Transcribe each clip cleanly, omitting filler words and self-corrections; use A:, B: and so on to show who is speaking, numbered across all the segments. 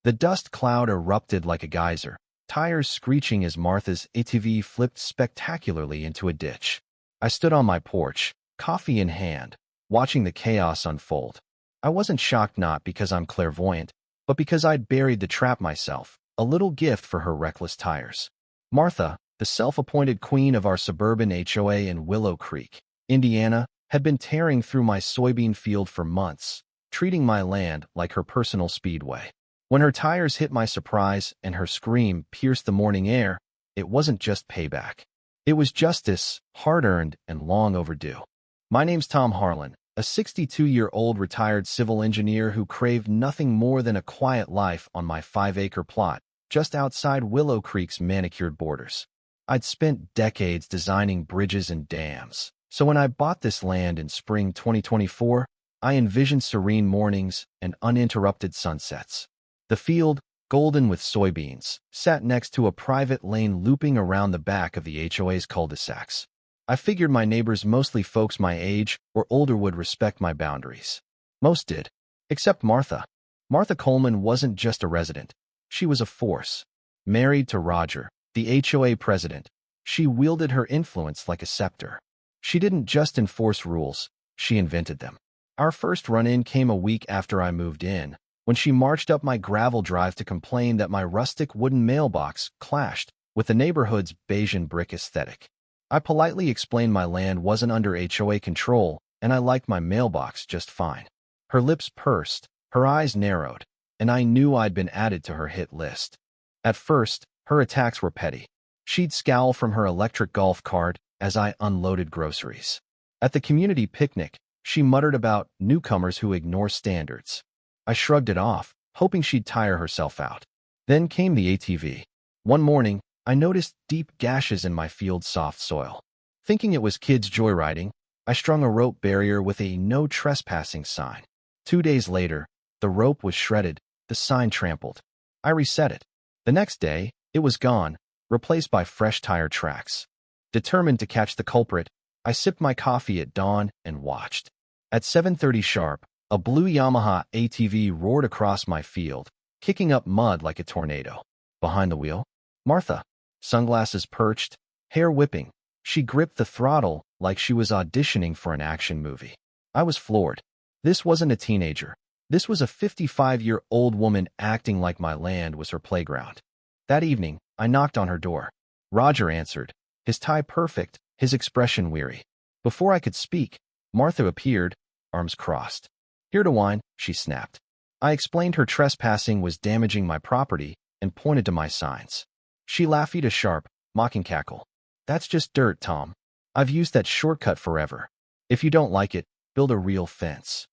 A: The dust cloud erupted like a geyser, tires screeching as Martha's ATV flipped spectacularly into a ditch. I stood on my porch, coffee in hand, watching the chaos unfold. I wasn't shocked not because I'm clairvoyant, but because I'd buried the trap myself, a little gift for her reckless tires. Martha, the self-appointed queen of our suburban HOA in Willow Creek, Indiana, had been tearing through my soybean field for months, treating my land like her personal speedway. When her tires hit my surprise and her scream pierced the morning air, it wasn't just payback. It was justice, hard-earned and long overdue. My name's Tom Harlan, a 62-year-old retired civil engineer who craved nothing more than a quiet life on my 5-acre plot, just outside Willow Creek's manicured borders. I'd spent decades designing bridges and dams, so when I bought this land in spring 2024, I envisioned serene mornings and uninterrupted sunsets. The field, golden with soybeans, sat next to a private lane looping around the back of the HOA's cul-de-sacs. I figured my neighbors, mostly folks my age or older, would respect my boundaries. Most did, except Martha. Martha Coleman wasn't just a resident. She was a force. Married to Roger, the HOA president, she wielded her influence like a scepter. She didn't just enforce rules, she invented them. Our first run-in came a week after I moved in, when she marched up my gravel drive to complain that my rustic wooden mailbox clashed with the neighborhood's beige and brick aesthetic. I politely explained my land wasn't under HOA control, and I liked my mailbox just fine. Her lips pursed, her eyes narrowed, and I knew I'd been added to her hit list. At first, her attacks were petty. She'd scowl from her electric golf cart as I unloaded groceries. At the community picnic, she muttered about newcomers who ignore standards. I shrugged it off, hoping she'd tire herself out. Then came the ATV. One morning, I noticed deep gashes in my field's soft soil. Thinking it was kids joyriding, I strung a rope barrier with a no trespassing sign. 2 days later, the rope was shredded, the sign trampled. I reset it. The next day, it was gone, replaced by fresh tire tracks. Determined to catch the culprit, I sipped my coffee at dawn and watched. At 7:30 sharp, a blue Yamaha ATV roared across my field, kicking up mud like a tornado. Behind the wheel, Martha, sunglasses perched, hair whipping. She gripped the throttle like she was auditioning for an action movie. I was floored. This wasn't a teenager. This was a 55-year-old woman acting like my land was her playground. That evening, I knocked on her door. Roger answered, his tie perfect, his expression weary. Before I could speak, Martha appeared, arms crossed. Here to whine, she snapped. I explained her trespassing was damaging my property and pointed to my signs. She laughed a sharp, mocking cackle. That's just dirt, Tom. I've used that shortcut forever. If you don't like it, build a real fence.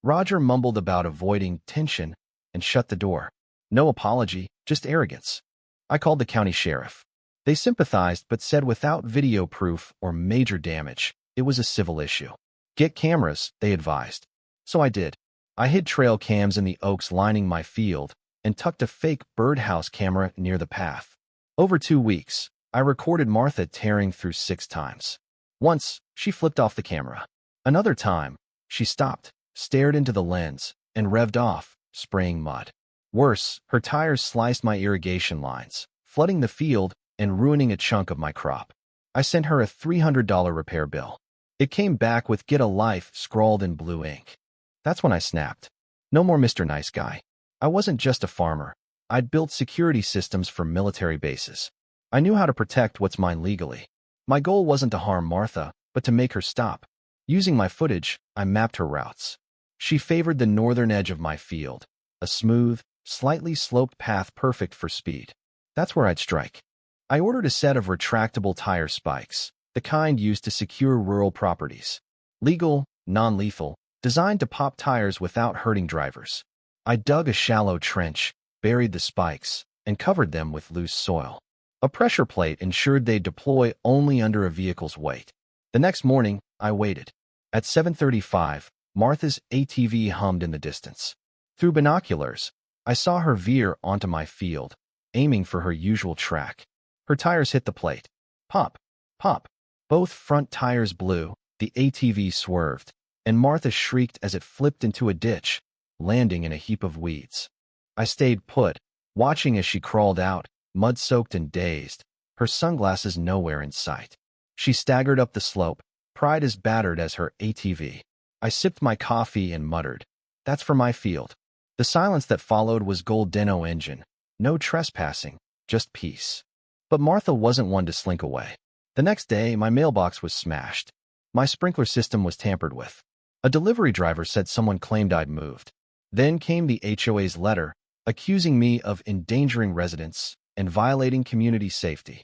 A: Roger mumbled about avoiding tension and shut the door. No apology, just arrogance. I called the county sheriff. They sympathized but said without video proof or major damage, it was a civil issue. Get cameras, they advised. So I did. I hid trail cams in the oaks lining my field and tucked a fake birdhouse camera near the path. Over 2 weeks, I recorded Martha tearing through 6 times. Once, she flipped off the camera. Another time, she stopped, stared into the lens, and revved off, spraying mud. Worse, her tires sliced my irrigation lines, flooding the field and ruining a chunk of my crop. I sent her a $300 repair bill. It came back with "Get a Life" scrawled in blue ink. That's when I snapped. No more Mr. Nice Guy. I wasn't just a farmer. I'd built security systems for military bases. I knew how to protect what's mine legally. My goal wasn't to harm Martha, but to make her stop. Using my footage, I mapped her routes. She favored the northern edge of my field, a smooth, slightly sloped path perfect for speed. That's where I'd strike. I ordered a set of retractable tire spikes, the kind used to secure rural properties. Legal, non-lethal, designed to pop tires without hurting drivers. I dug a shallow trench, buried the spikes, and covered them with loose soil. A pressure plate ensured they'd deploy only under a vehicle's weight. The next morning, I waited. At 7:35, Martha's ATV hummed in the distance. Through binoculars, I saw her veer onto my field, aiming for her usual track. Her tires hit the plate. Pop, pop. Both front tires blew, the ATV swerved, and Martha shrieked as it flipped into a ditch, landing in a heap of weeds. I stayed put, watching as she crawled out, mud-soaked and dazed, her sunglasses nowhere in sight. She staggered up the slope, pride as battered as her ATV. I sipped my coffee and muttered, "That's for my field." The silence that followed was gold Deno engine. No trespassing, just peace. But Martha wasn't one to slink away. The next day, my mailbox was smashed. My sprinkler system was tampered with. A delivery driver said someone claimed I'd moved. Then came the HOA's letter, accusing me of endangering residents and violating community safety.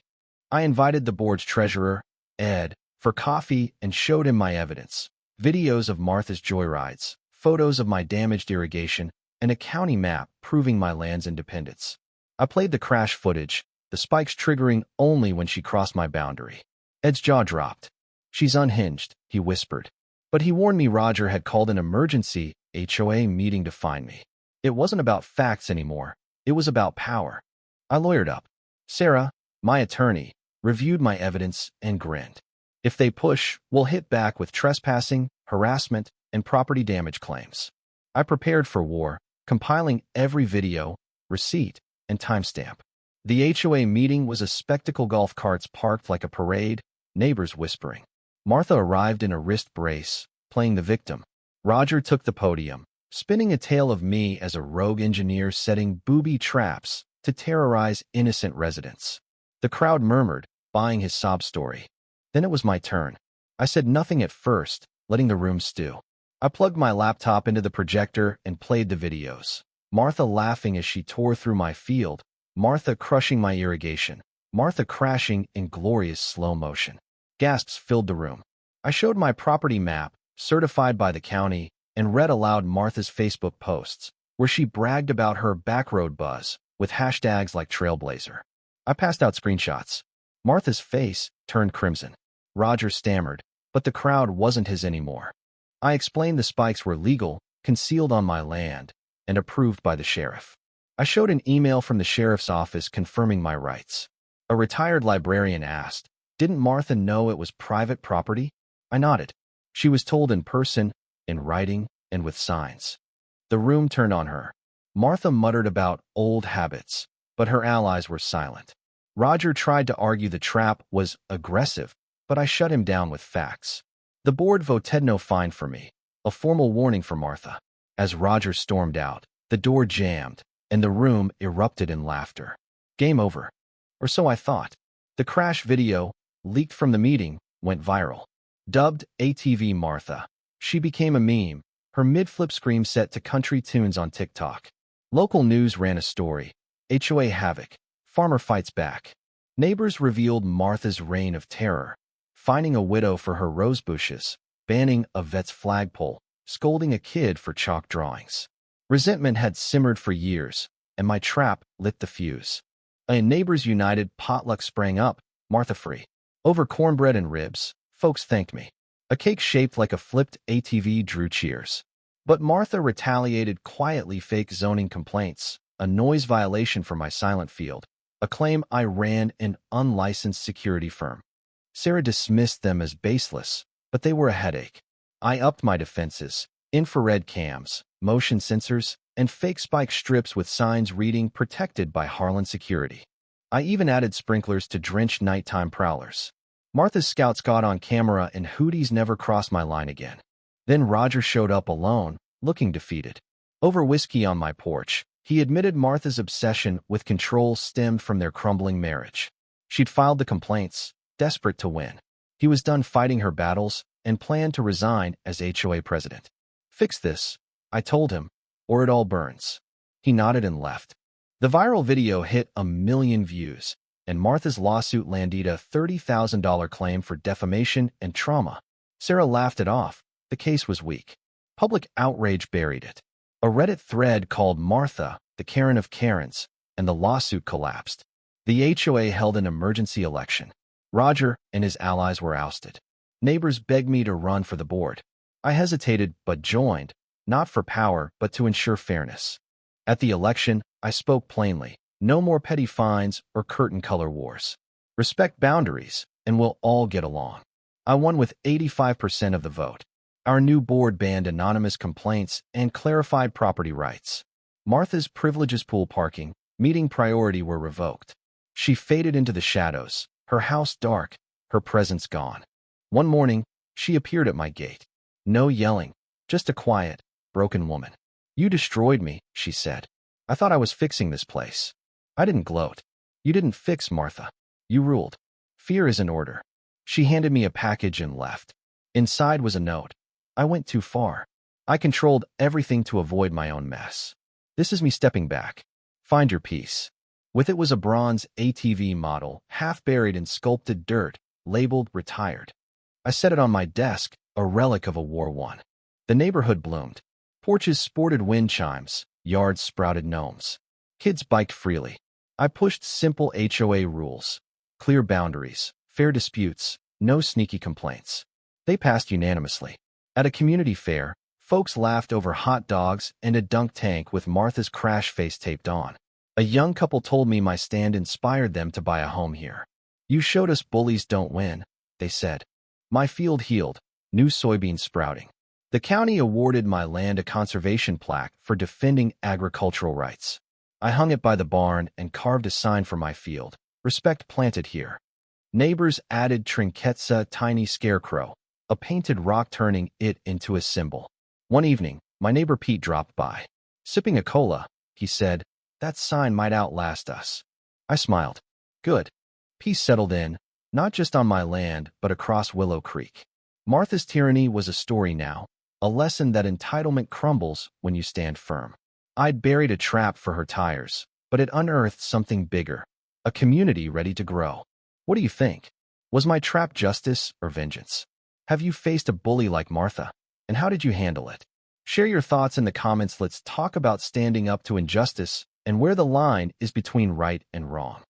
A: I invited the board's treasurer, Ed, for coffee and showed him my evidence. Videos of Martha's joyrides, photos of my damaged irrigation, and a county map proving my land's independence. I played the crash footage, the spikes triggering only when she crossed my boundary. Ed's jaw dropped. "She's unhinged," he whispered. But he warned me Roger had called an emergency HOA meeting to find me. It wasn't about facts anymore. It was about power. I lawyered up. Sarah, my attorney, reviewed my evidence and grinned. "If they push, we'll hit back with trespassing, harassment, and property damage claims." I prepared for war, compiling every video, receipt, and timestamp. The HOA meeting was a spectacle, golf carts parked like a parade, neighbors whispering. Martha arrived in a wrist brace, playing the victim. Roger took the podium, spinning a tale of me as a rogue engineer setting booby traps to terrorize innocent residents. The crowd murmured, buying his sob story. Then it was my turn. I said nothing at first, letting the room stew. I plugged my laptop into the projector and played the videos. Martha laughing as she tore through my field, Martha crushing my irrigation, Martha crashing in glorious slow motion. Gasps filled the room. I showed my property map, certified by the county, and read aloud Martha's Facebook posts, where she bragged about her backroad buzz, with hashtags like Trailblazer. I passed out screenshots. Martha's face turned crimson. Roger stammered, but the crowd wasn't his anymore. I explained the spikes were legal, concealed on my land, and approved by the sheriff. I showed an email from the sheriff's office confirming my rights. A retired librarian asked, "Didn't Martha know it was private property?" I nodded. She was told in person, in writing, and with signs. The room turned on her. Martha muttered about old habits, but her allies were silent. Roger tried to argue the trap was aggressive, but I shut him down with facts. The board voted no fine for me, a formal warning for Martha. As Roger stormed out, the door jammed, and the room erupted in laughter. Game over. Or so I thought. The crash video, leaked from the meeting, went viral. Dubbed ATV Martha, she became a meme, her mid-flip scream set to country tunes on TikTok. Local news ran a story. HOA havoc. Farmer fights back. Neighbors revealed Martha's reign of terror, finding a widow for her rose bushes, banning a vet's flagpole, scolding a kid for chalk drawings. Resentment had simmered for years, and my trap lit the fuse. A Neighbors United potluck sprang up, Martha free. Over cornbread and ribs, folks thanked me. A cake shaped like a flipped ATV drew cheers. But Martha retaliated quietly, fake zoning complaints, a noise violation for my silent field, a claim I ran an unlicensed security firm. Sarah dismissed them as baseless, but they were a headache. I upped my defenses, infrared cams, motion sensors, and fake spike strips with signs reading protected by Harlan Security. I even added sprinklers to drench nighttime prowlers. Martha's scouts got on camera and hooties never crossed my line again. Then Roger showed up alone, looking defeated. Over whiskey on my porch, he admitted Martha's obsession with control stemmed from their crumbling marriage. She'd filed the complaints, desperate to win. He was done fighting her battles and planned to resign as HOA president. "Fix this," I told him, "or it all burns." He nodded and left. The viral video hit 1 million views, and Martha's lawsuit landed a $30,000 claim for defamation and trauma. Sarah laughed it off. The case was weak. Public outrage buried it. A Reddit thread called Martha, the Karen of Karens, and the lawsuit collapsed. The HOA held an emergency election. Roger and his allies were ousted. Neighbors begged me to run for the board. I hesitated but joined, not for power but to ensure fairness. At the election, I spoke plainly. No more petty fines or curtain color wars. Respect boundaries, and we'll all get along. I won with 85% of the vote. Our new board banned anonymous complaints and clarified property rights. Martha's privileges, pool parking, meeting priority were revoked. She faded into the shadows, her house dark, her presence gone. One morning, she appeared at my gate. No yelling, just a quiet, broken woman. "You destroyed me," she said. "I thought I was fixing this place." I didn't gloat. "You didn't fix, Martha. You ruled. Fear is an order." She handed me a package and left. Inside was a note. "I went too far. I controlled everything to avoid my own mess. This is me stepping back. Find your peace." With it was a bronze ATV model, half buried in sculpted dirt, labeled "Retired." I set it on my desk, a relic of a war won. The neighborhood bloomed. Porches sported wind chimes, yards sprouted gnomes. Kids biked freely. I pushed simple HOA rules. Clear boundaries, fair disputes, no sneaky complaints. They passed unanimously. At a community fair, folks laughed over hot dogs and a dunk tank with Martha's crash face taped on. A young couple told me my stand inspired them to buy a home here. "You showed us bullies don't win," they said. My field healed, new soybeans sprouting. The county awarded my land a conservation plaque for defending agricultural rights. I hung it by the barn and carved a sign for my field, "Respect planted here." Neighbors added trinkets, a tiny scarecrow, a painted rock turning it into a symbol. One evening, my neighbor Pete dropped by. Sipping a cola, he said, "That sign might outlast us." I smiled. Good. Peace settled in, not just on my land, but across Willow Creek. Martha's tyranny was a story now, a lesson that entitlement crumbles when you stand firm. I'd buried a trap for her tires, but it unearthed something bigger, a community ready to grow. What do you think? Was my trap justice or vengeance? Have you faced a bully like Martha? And how did you handle it? Share your thoughts in the comments. Let's talk about standing up to injustice and where the line is between right and wrong.